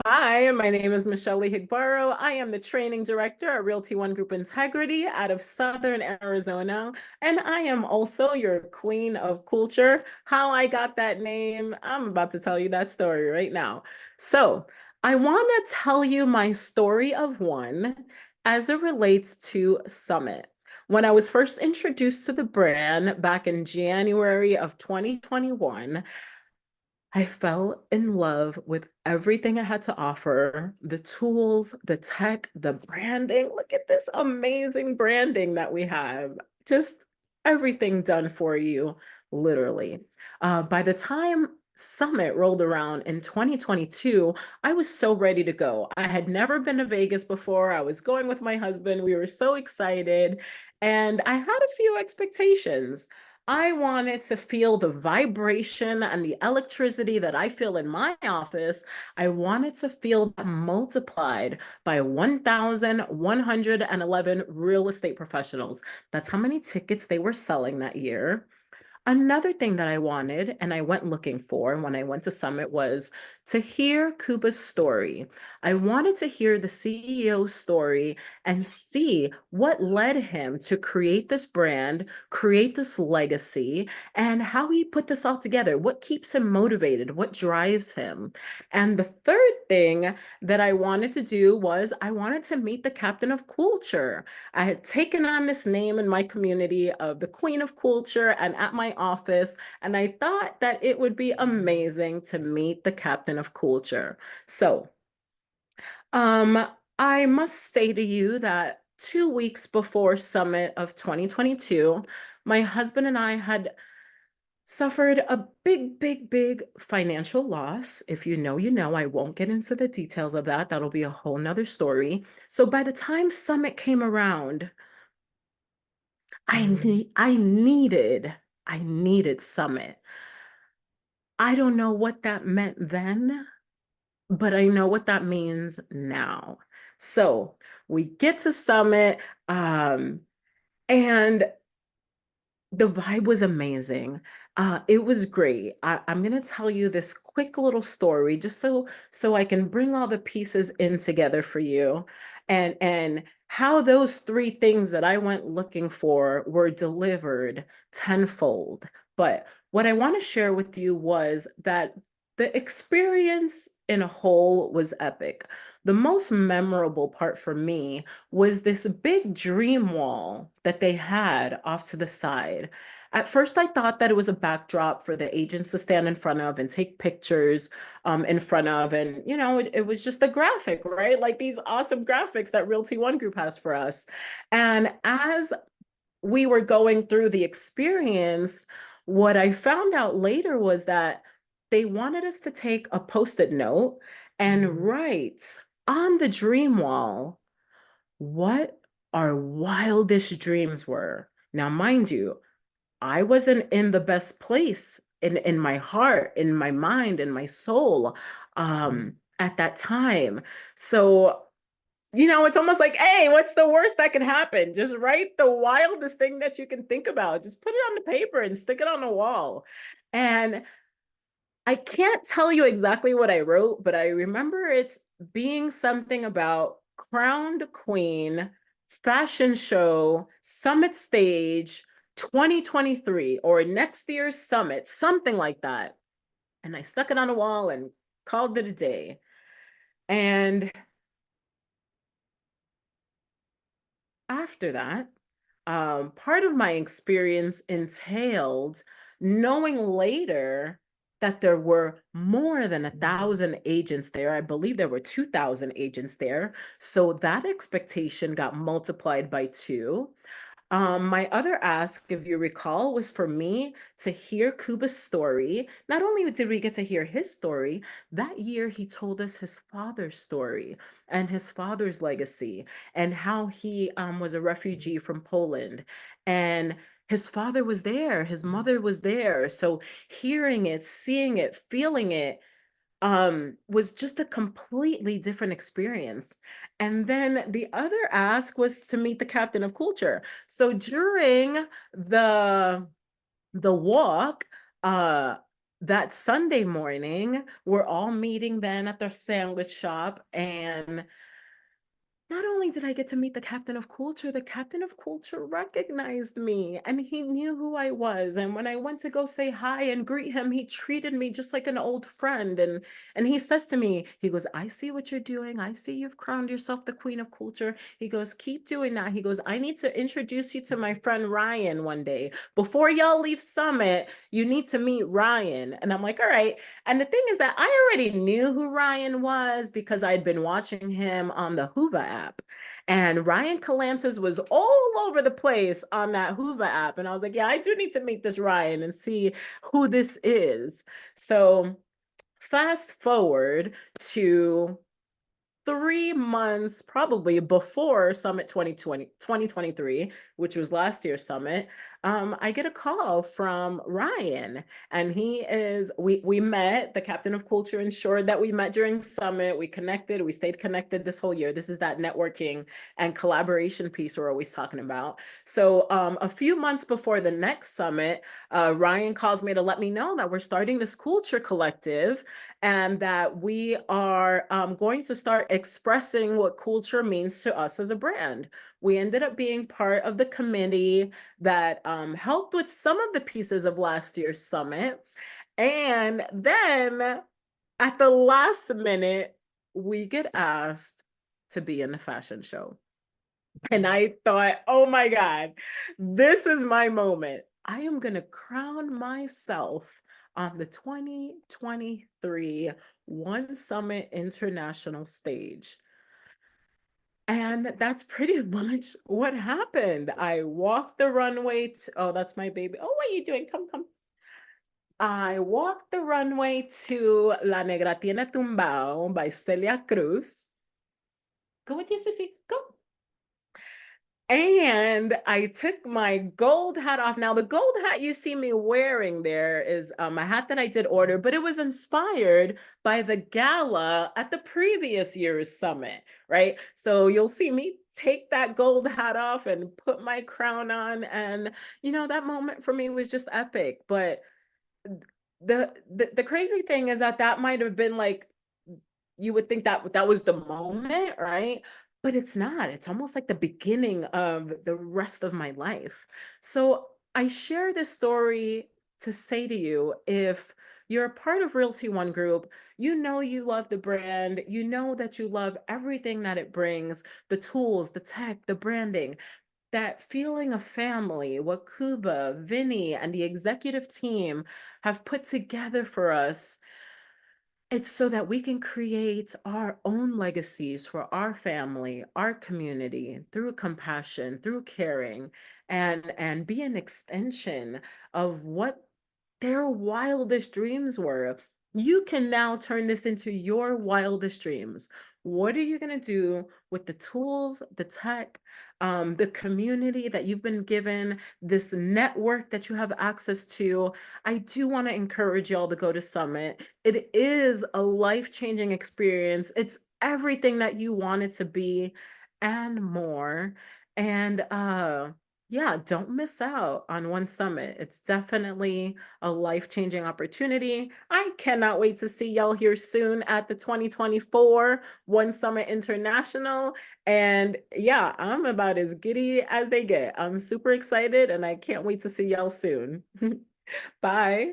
Hi, my name is Michelle Lee Higbaro. I am the training director at Realty One Group Integrity out of Southern Arizona. And I am also your queen of culture. How I got that name, I'm about to tell you that story right now. So I want to tell you my story of one as it relates to Summit. When I was first introduced to the brand back in January of 2021, I fell in love with everything it had to offer, the tools, the tech, the branding. Look at this amazing branding that we have. Just everything done for you, literally. By the time Summit rolled around in 2022, I was so ready to go. I had never been to Vegas before. I was going with my husband. We were so excited, and I had a few expectations. I wanted to feel the vibration and the electricity that I feel in my office. I wanted to feel that multiplied by 1,111 real estate professionals. That's how many tickets they were selling that year. Another thing that I wanted and I went looking for when I went to Summit was to hear Kuba's story. I wanted to hear the CEO's story and see what led him to create this brand, create this legacy, and how he put this all together. What keeps him motivated? What drives him? And the third thing that I wanted to do was I wanted to meet the captain of culture. I had taken on this name in my community of the Queen of Culture and at my office, and I thought that it would be amazing to meet the Captain of Culture. So, um, I must say to you that 2 weeks before Summit of 2022, my husband and I had suffered a big, big, big financial loss. If you know, you know. I won't get into the details of that. That'll be a whole nother story. So by the time Summit came around, I needed Summit. I don't know what that meant then, but I know what that means now. So we get to Summit, and the vibe was amazing. It was great. I'm gonna tell you this quick little story just so I can bring all the pieces in together for you, and how those three things that I went looking for were delivered tenfold. But what I want to share with you was that the experience in a whole was epic. The most memorable part for me was this big dream wall that they had off to the side. At first, I thought that it was a backdrop for the agents to stand in front of and take pictures in front of. And, it was just a graphic, right? Like these awesome graphics that Realty One Group has for us. And as we were going through the experience, what I found out later was that they wanted us to take a post-it note and write on the dream wall what our wildest dreams were. Now, mind you, I wasn't in the best place in my heart, in my mind, in my soul at that time. So, it's almost like, hey, what's the worst that can happen? Just write the wildest thing that you can think about. Just put it on the paper and stick it on the wall. And I can't tell you exactly what I wrote, but I remember it's being something about crowned queen, fashion show, summit stage, 2023 or next year's summit, something like that. And I stuck it on a wall and called it a day. And after that, part of my experience entailed knowing later that there were more than 1,000 agents there. I believe there were 2,000 agents there. So that expectation got multiplied by two. My other ask, if you recall, was for me to hear Kuba's story. Not only did we get to hear his story, that year he told us his father's story and his father's legacy and how he was a refugee from Poland. And his father was there, his mother was there. So hearing it, seeing it, feeling it, was just a completely different experience. And then the other ask was to meet the captain of culture. So during the the walk, uh that Sunday morning, we're all meeting then at the sandwich shop, and not only did I get to meet the captain of culture recognized me and he knew who I was. And when I went to go say hi and greet him, he treated me just like an old friend. And he says to me, he goes, I see what you're doing. I see you've crowned yourself the queen of culture. He goes, keep doing that. He goes, I need to introduce you to my friend Ryan one day. Before y'all leave Summit, you need to meet Ryan. And I'm like, all right. And the thing is that I already knew who Ryan was because I'd been watching him on the Hoover app. And Ryan Calantis was all over the place on that Hoover app. And I was like, yeah, I do need to meet this Ryan and see who this is. So fast forward to 3 months probably before Summit 2023, which was last year's Summit, I get a call from Ryan, and we met. The captain of culture ensured that we met during Summit. We connected, we stayed connected this whole year. This is that networking and collaboration piece we're always talking about. So a few months before the next Summit, Ryan calls me to let me know that we're starting this culture collective and that we are going to start expressing what culture means to us as a brand. We ended up being part of the committee that helped with some of the pieces of last year's summit. And then at the last minute, we get asked to be in the fashion show. And I thought, oh my God, this is my moment. I am going to crown myself on the 2023 One Summit International stage. And that's pretty much what happened. I walked the runway. Oh, that's my baby. Oh, what are you doing? Come, come. I walked the runway to La Negra Tiene Tumbao by Celia Cruz. Go with you, Sissy. Go. And I took my gold hat off. Now, the gold hat you see me wearing there is a hat that I did order, but it was inspired by the gala at the previous year's summit, right? So you'll see me take that gold hat off and put my crown on. And, that moment for me was just epic. But the crazy thing is that might have been like, you would think that was the moment, right? But it's not. It's almost like the beginning of the rest of my life. So I share this story to say to you, if you're a part of Realty One Group, you know you love the brand, you know that you love everything that it brings, the tools, the tech, the branding, that feeling of family, what Kuba, Vinny, and the executive team have put together for us. It's so that we can create our own legacies for our family, our community, through compassion, through caring, and be an extension of what their wildest dreams were. You can now turn this into your wildest dreams. What are you going to do with the tools, the tech, the community that you've been given, this network that you have access to? I do want to encourage y'all to go to Summit. It is a life-changing experience. It's everything that you want it to be and more. And yeah, don't miss out on One Summit. It's definitely a life-changing opportunity. I cannot wait to see y'all here soon at the 2024 One Summit International. And yeah, I'm about as giddy as they get. I'm super excited and I can't wait to see y'all soon. Bye.